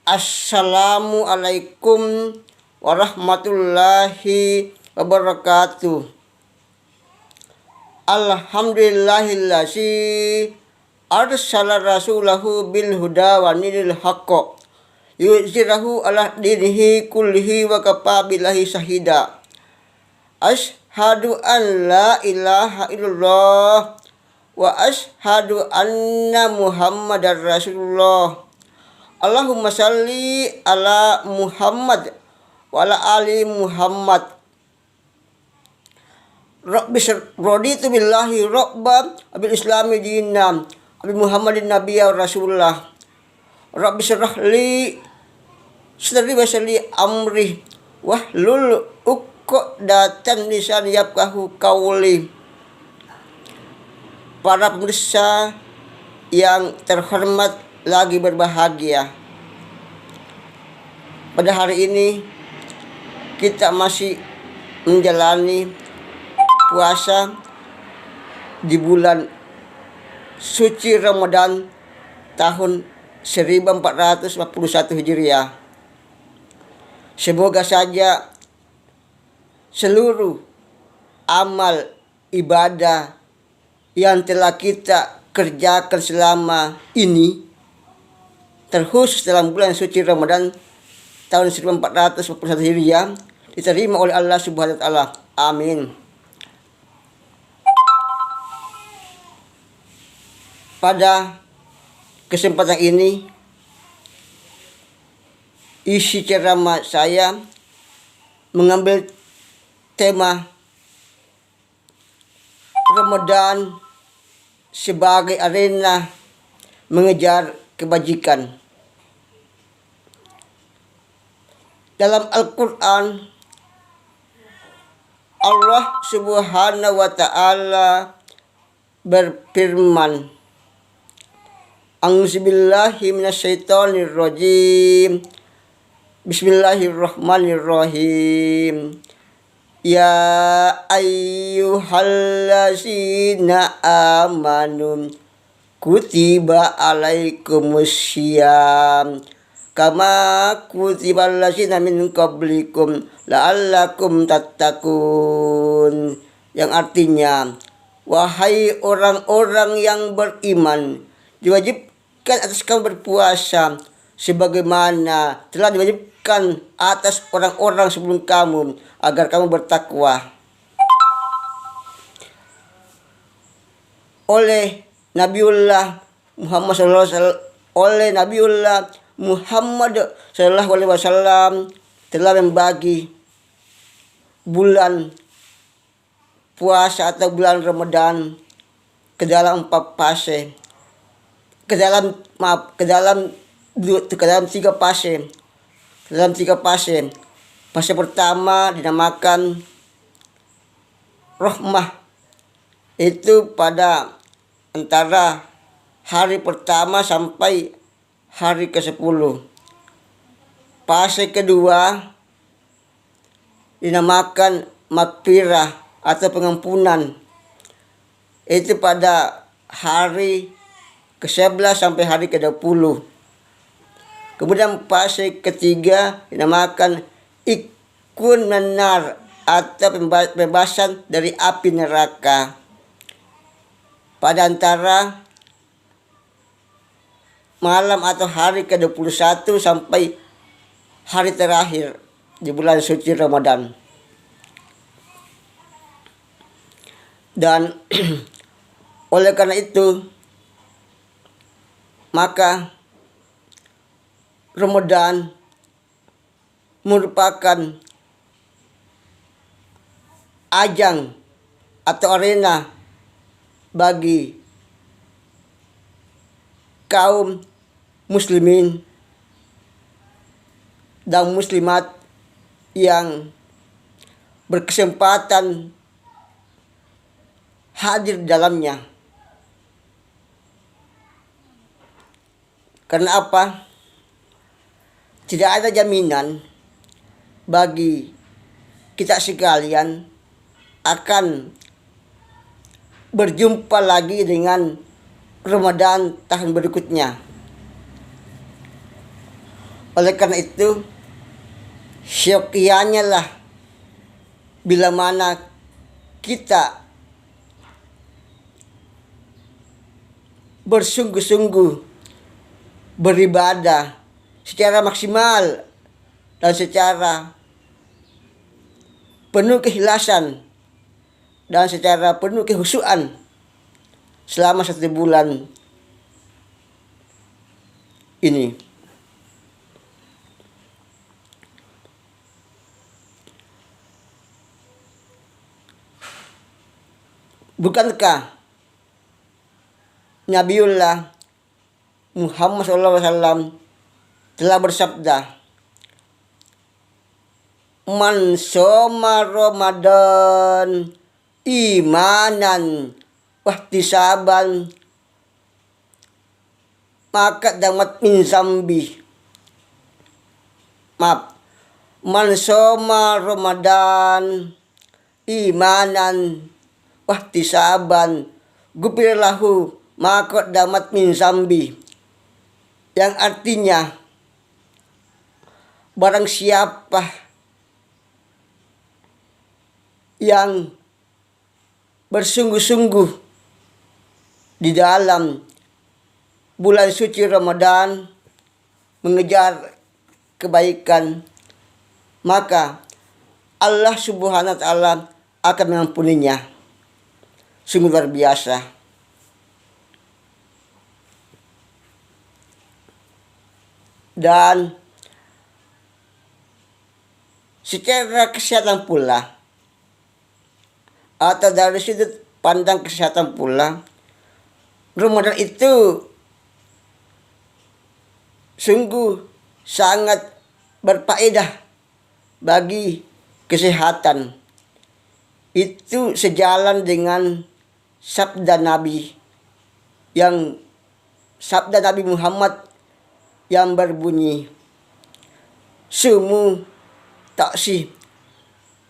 Assalamualaikum warahmatullahi wabarakatuh. Alhamdulillahillazi arsala rasulahu bil huda wa dinil haqq yuzhirahu ala dinihi kullihi wa kafa billahi syahida. Asyhadu an la ilaha illallah wa asyhadu anna muhammadar rasulullah. Allahumma salli ala Muhammad wa ala ali Muhammad. Rabbi raditu billahi rabban bil islami dinan abi Muhammadin nabiyya rasulullah. Rabbi syrah li sadri wa yassir amri wahlul 'uqdatan lisani yafqahu qawli. Para pemirsa yang terhormat lagi berbahagia, pada hari ini kita masih menjalani puasa di bulan suci Ramadan tahun 1441 Hijriah. Semoga saja seluruh amal ibadah yang telah kita kerjakan selama ini, terkhusus dalam bulan suci Ramadan tahun 1441 Hijriah, diterima oleh Allah Subhanahu wa taala. Amin. Pada kesempatan ini, isi ceramah saya mengambil tema Ramadan sebagai arena mengejar kebajikan. Dalam Al-Quran, Allah Subhanahu wa ta'ala berfirman, A'udzubillahi minasyaitonirrajim. Bismillahirrahmanirrahim. Ya ayyuhallazina amanu kutiba alaikumussyam kama kutibal ladzina min qablikum la'allakum tattaqun. Yang artinya, wahai orang-orang yang beriman, diwajibkan atas kamu berpuasa sebagaimana telah diwajibkan atas orang-orang sebelum kamu agar kamu bertakwa. Oleh Nabiullah Muhammad sallallahu alaihi wasallam telah membagi bulan puasa atau bulan Ramadan ke dalam 4 fase. Ke dalam 3 fase. Dalam 3 fase. Fase pertama dinamakan rahmah. Itu pada antara hari pertama sampai hari ke-10. Fase kedua dinamakan maghfirah atau pengampunan. Itu pada hari ke-11 sampai hari ke-20. Kemudian fase ketiga dinamakan ikun nanar atau pembebasan dari api neraka. Pada antara malam atau hari ke-21 sampai hari terakhir di bulan suci Ramadan. Dan oleh karena itu, maka Ramadan merupakan ajang atau arena bagi kaum muslimin dan muslimat yang berkesempatan hadir di dalamnya. Karena apa? Tidak ada jaminan bagi kita sekalian akan berjumpa lagi dengan Ramadan tahun berikutnya. Oleh karena itu, syokianya lah bila mana kita bersungguh-sungguh beribadah secara maksimal dan secara penuh keikhlasan dan secara penuh kehusuan selama 1 bulan ini. Bukankah Nabiullah Muhammad SAW telah bersabda, "Man shoma Ramadan imanan wahtisaban maka damat min zambi." Maaf. Man shoma Ramadan imanan wahtisaban gufir lahu maka damat min zambi. Yang artinya, barang siapa yang bersungguh-sungguh di dalam bulan suci Ramadan mengejar kebaikan, maka Allah Subhanahu wa taala akan mengampuninya. Sungguh luar biasa. Dan secara kesehatan pula, atau dari sudut pandang kesehatan pula, Ramadan itu sungguh sangat berfaedah bagi kesehatan. Itu sejalan dengan sabda Nabi Muhammad yang berbunyi, "Sumu taksih,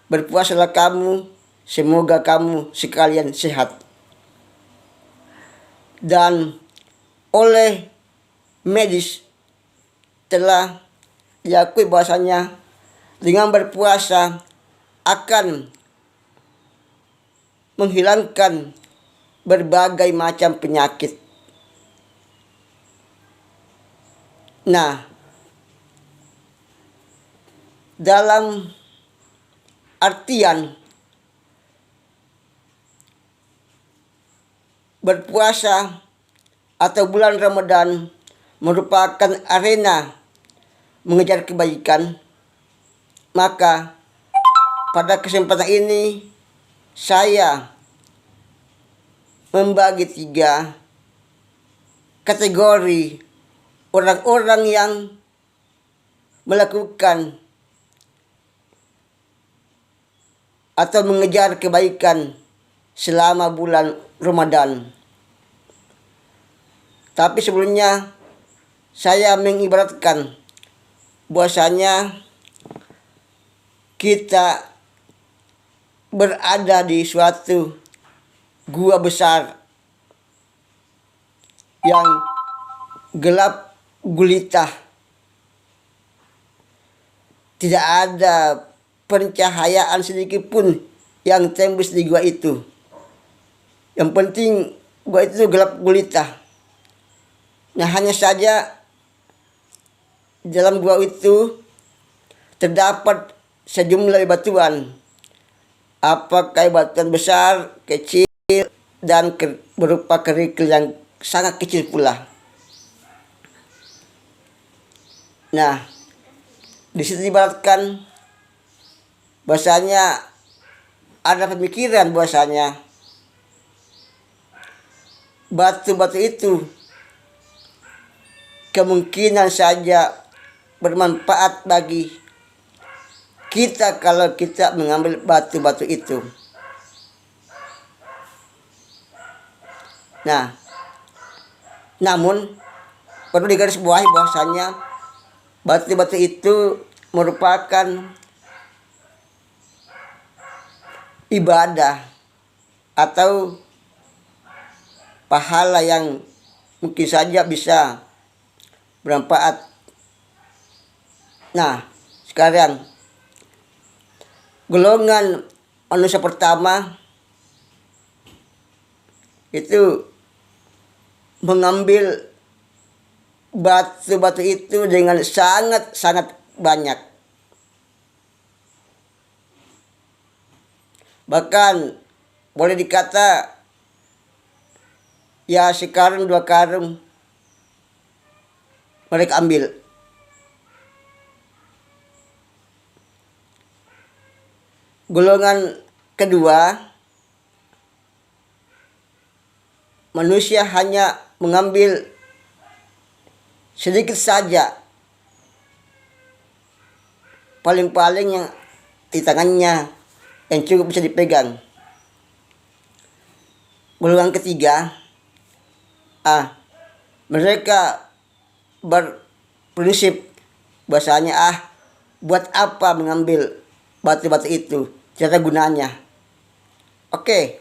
berpuasalah kamu, semoga kamu sekalian sehat." Dan oleh medis telah diakui bahwasanya dengan berpuasa akan menghilangkan berbagai macam penyakit. Nah, dalam artian berpuasa atau bulan Ramadan merupakan arena mengejar kebaikan, maka pada kesempatan ini saya membagi 3 kategori orang-orang yang melakukan atau mengejar kebaikan selama bulan Ramadan. Tapi sebelumnya saya mengibaratkan bahwasanya kita berada di suatu gua besar yang gelap gulita. Tidak ada pencahayaan sedikit pun yang tembus di gua itu. Yang penting gua itu gelap gulita. Nah, hanya saja dalam gua itu terdapat sejumlah batuan. Apakah batuan besar, kecil, dan berupa kerikil yang sangat kecil pula. Nah, di situ diibaratkan bahwasanya ada pemikiran bahwasanya batu-batu itu kemungkinan saja bermanfaat bagi kita kalau kita mengambil batu-batu itu. Nah, namun perlu digarisbawahi bahwasanya batu-batu itu merupakan ibadah atau pahala yang mungkin saja bisa bermanfaat Nah, sekarang golongan manusia pertama itu mengambil batu-batu itu dengan sangat-sangat banyak. Bahkan boleh dikata ya sekarang 2 karung mereka ambil. Golongan kedua, manusia hanya mengambil sedikit saja, paling-paling yang di tangannya yang cukup bisa dipegang. Golongan ketiga, mereka berprinsip bahasanya buat apa mengambil batu-batu itu, tidak ada gunanya. Oke.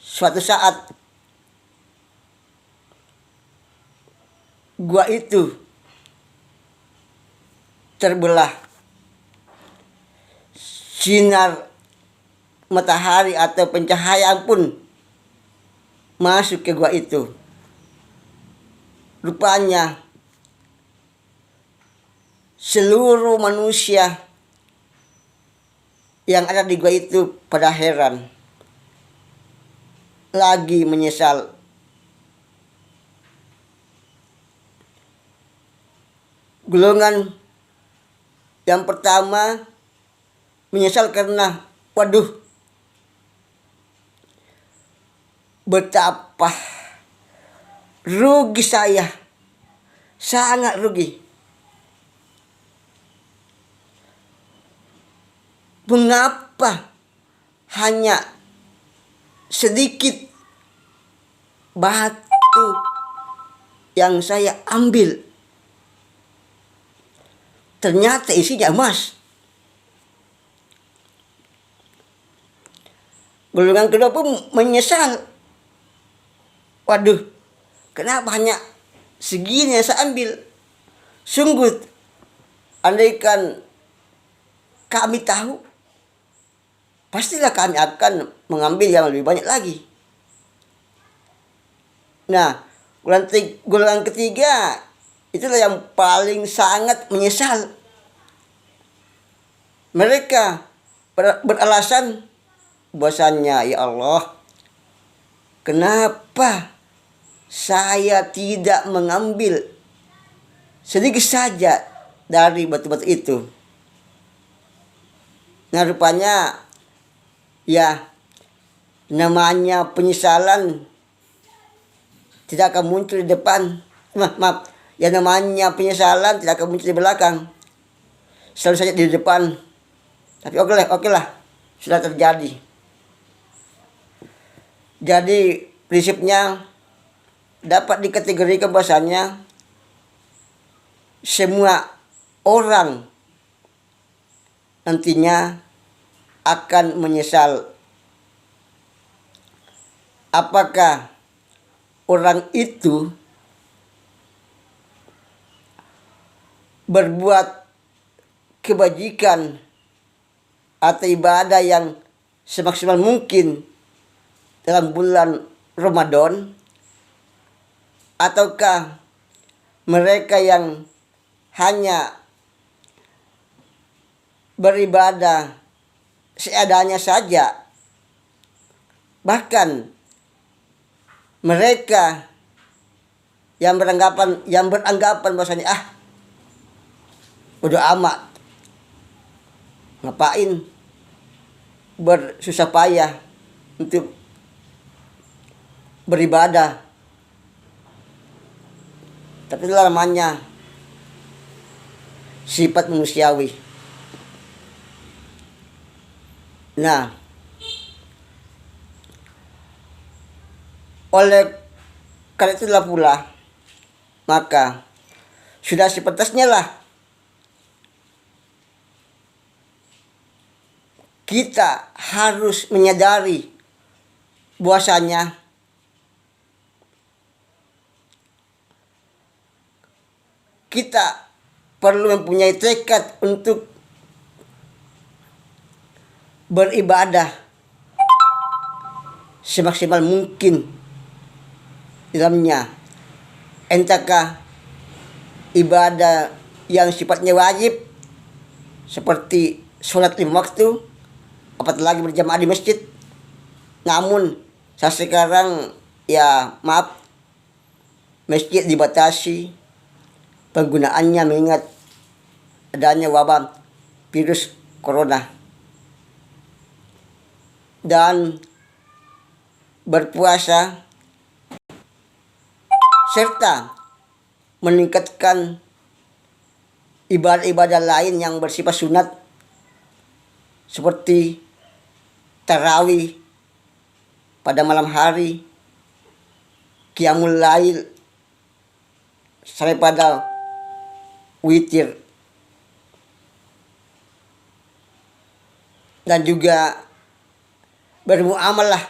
Suatu saat gua itu terbelah. Sinar matahari atau pencahayaan pun masuk ke gua itu. Rupanya seluruh manusia yang ada di gua itu pada heran, lagi menyesal. Golongan yang pertama menyesal karena betapa rugi saya, sangat rugi. Mengapa hanya sedikit batu yang saya ambil ternyata isinya emas? Golongan kedua pun menyesal. Kenapa hanya segini yang saya ambil? Sungguh, andaikan kami tahu, pastilah kami akan mengambil yang lebih banyak lagi. Nah, golongan ketiga itulah yang paling sangat menyesal. Mereka beralasan bahwasanya, ya Allah, kenapa saya tidak mengambil sedikit saja dari batu-batu itu? Nah, rupanya ya namanya penyesalan tidak akan muncul di depan. Ya namanya penyesalan tidak akan muncul di belakang, selalu saja di depan. Tapi oke lah, sudah terjadi. Jadi prinsipnya dapat dikategorikan bahasanya semua orang nantinya akan menyesal. Apakah orang itu berbuat kebajikan atau ibadah yang semaksimal mungkin dalam bulan Ramadan, ataukah mereka yang hanya beribadah seadanya saja, bahkan mereka yang beranggapan bahwasanya bodo amat, ngapain bersusah payah untuk beribadah. Tapi itu namanya sifat manusiawi. Nah, oleh karena itulah pula, maka sudah sepantasnya lah kita harus menyadari bahwasanya kita perlu mempunyai tekad untuk beribadah semaksimal mungkin dalamnya. Entahkah ibadah yang sifatnya wajib seperti sholat 5 waktu, apalagi berjamaah di masjid. Namun saat sekarang ya maaf, masjid dibatasi penggunaannya mengingat adanya wabah virus corona. Dan berpuasa serta meningkatkan ibadah-ibadah lain yang bersifat sunat seperti tarawih pada malam hari, qiyamul lail sampai pada witir, dan juga bermuamalah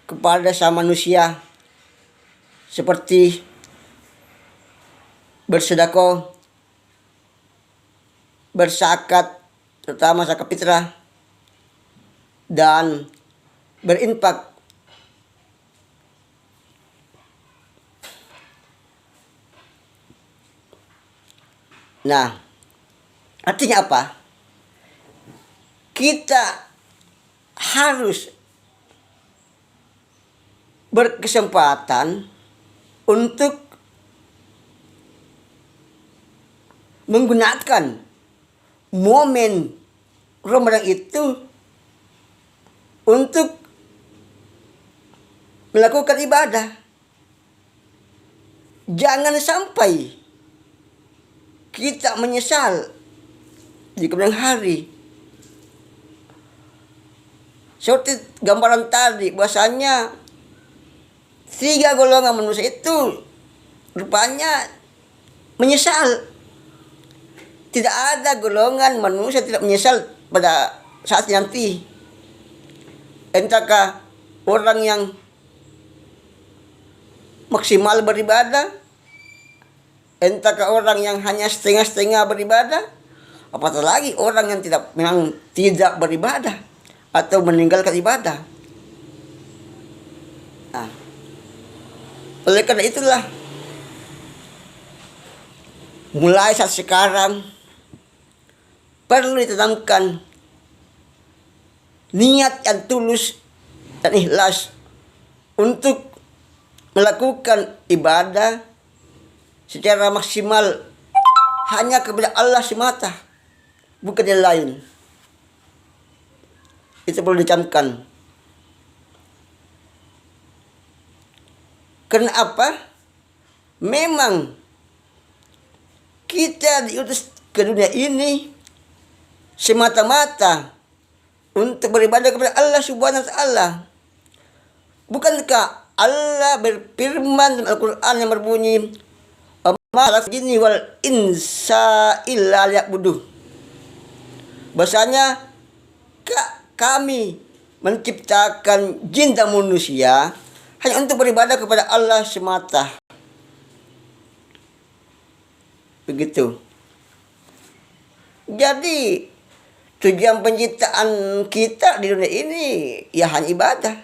kepada sama manusia seperti bersedekah, berzakat, terutama zakat fitrah, dan berinfak. Nah, artinya apa? Kita harus berkesempatan untuk menggunakan momen Ramadan itu untuk melakukan ibadah. Jangan sampai kita menyesal di kemudian hari. Seperti gambaran tadi, bahasanya 3 golongan manusia itu rupanya menyesal. Tidak ada golongan manusia tidak menyesal pada saat nanti. Entahkah orang yang maksimal beribadah, entahkah orang yang hanya setengah-setengah beribadah, apatah lagi orang yang memang tidak beribadah atau meninggalkan ibadah. Nah, oleh karena itulah mulai saat sekarang perlu ditanamkan niat yang tulus dan ikhlas untuk melakukan ibadah secara maksimal hanya kepada Allah semata, bukan yang lain. Itu perlu dicamkan. Karena apa? Memang kita diutus ke dunia ini semata-mata untuk beribadah kepada Allah Subhanahu wa taala. Bukankah Allah berfirman dalam Al-Qur'an yang berbunyi, "Ma khalaqtul jinni wal insa illa liya'buduh." Bahasanya kami menciptakan jin dan manusia hanya untuk beribadah kepada Allah semata. Begitu. Jadi tujuan penciptaan kita di dunia ini ya hanya ibadah.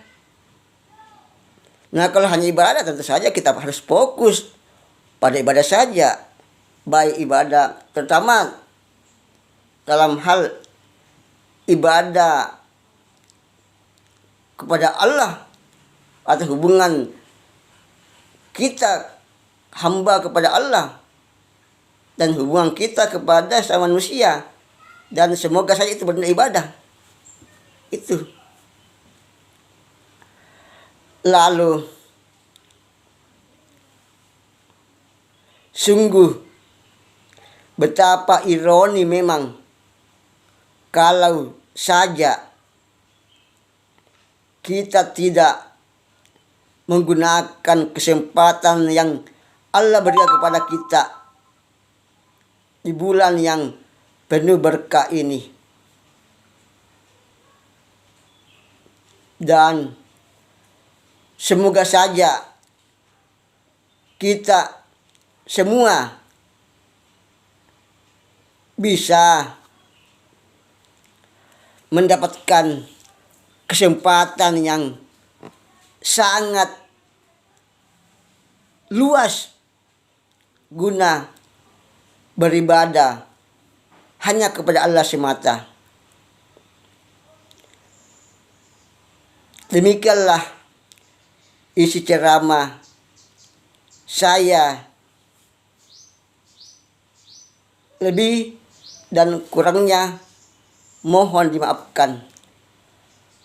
Nah, kalau hanya ibadah tentu saja kita harus fokus pada ibadah saja. Baik ibadah terutama dalam hal ibadah kepada Allah atau hubungan kita hamba kepada Allah dan hubungan kita kepada sama manusia, dan semoga saja itu benar ibadah itu. Lalu sungguh betapa ironi memang kalau saja kita tidak menggunakan kesempatan yang Allah berikan kepada kita di bulan yang penuh berkah ini. Dan semoga saja kita semua bisa mendapatkan kesempatan yang sangat luas guna beribadah hanya kepada Allah semata. Demikianlah isi ceramah saya. Lebih dan kurangnya mohon dimaafkan.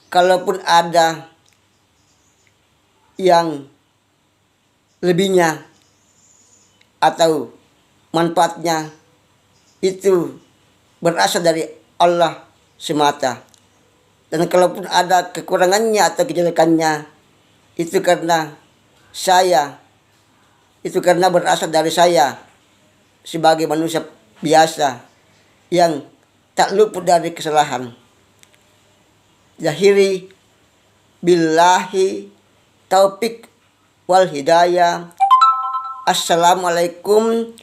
Kalaupun ada yang lebihnya atau manfaatnya, itu berasal dari Allah semata. Dan kalaupun ada kekurangannya atau kejelekannya, itu karena berasal dari saya sebagai manusia biasa yang tak luput dari kesalahan. Zahiri billahi taufik wal hidayah. Assalamualaikum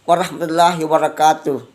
warahmatullahi wabarakatuh.